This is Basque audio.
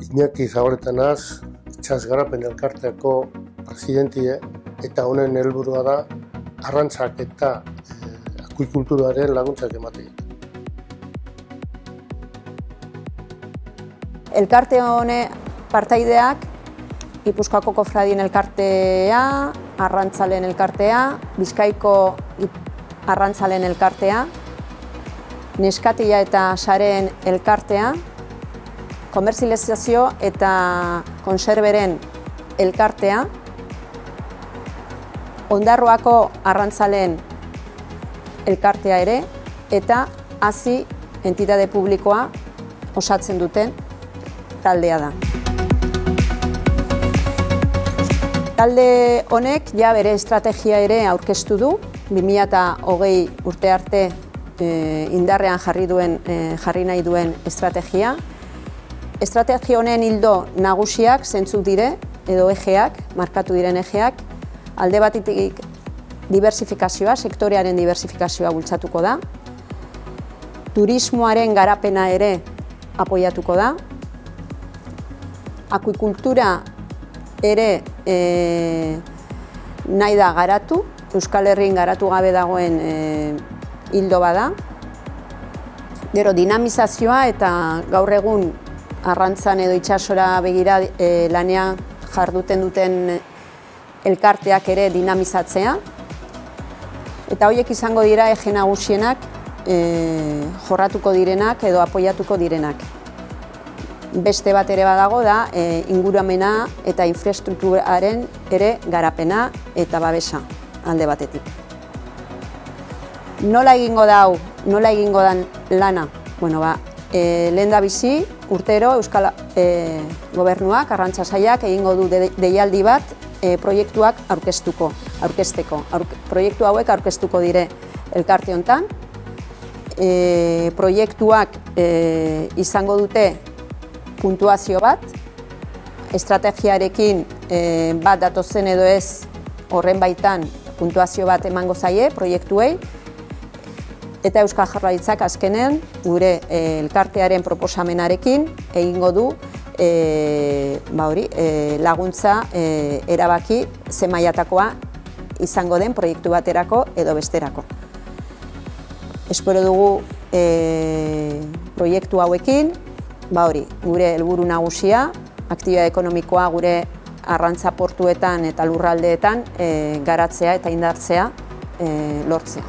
Iñaki Zabaleta-naz, Itsas Garapen Elkarteako presidentie, eta honen helburua da arrantzak eta akuikulturaren laguntzak ematea. Elkarte hone partaideak Gipuzkoako Kofradien Elkartea, Arrantzalen Elkartea, Bizkaiko Arrantzalen Elkartea, Neskatia eta Sareen Elkartea, Komerzializazio eta Konserberen Elkartea, Ondarroako Arrantzalen Elkartea ere, eta hazi entitate publikoa osatzen duten taldea da. Talde honek ja bere estrategia ere aurkeztu du, 2020 urte arte indarrean jarri nahi duen estrategia. Estrategia honen ildo nagusiak zeintzuk dire, edo ejeak, markatu diren ejeak, alde batetik diversifikazioa, sektorearen diversifikazioa bultzatuko da, turismoaren garapena ere apoiatuko da, akuikultura ere nahi da garatu, Euskal Herrian garatu gabe dagoen hildo bada. Gero dinamizazioa eta gaur egun arrantzan edo itsasora begira lanean jarduten duten elkarteak ere dinamizatzea. Eta horiek izango dira eje nagusienak jorratuko direnak edo apoiatuko direnak. Beste bat ere badago da inguramena eta infrastrukturaren ere garapena eta babesa alde batetik. Nola egingo da hau, nola egingo dan lana? Bueno, lehendabizi urtero Euskal Gobernuak, Arrantza Sailak egingo du deialdi bat proiektuak aurkezteko. Proiektu hauek aurkeztuko dire elkarte hontan. Proiektuak izango dute puntuazio bat, estrategiarekin bat datozen edo ez horren baitan puntuazio bat emango zaie proiektuei, eta Euskal Jaurlaritzak azkenen gure elkartearen proposamenarekin egingo du laguntza erabaki ze mailatakoa izango den proiektu baterako edo besterako. Espero dugu proiektu hauekin, gure helburu nagusia, aktibitate ekonomikoa gure arrantza portuetan eta lurraldeetan garatzea eta indartzea lortzea.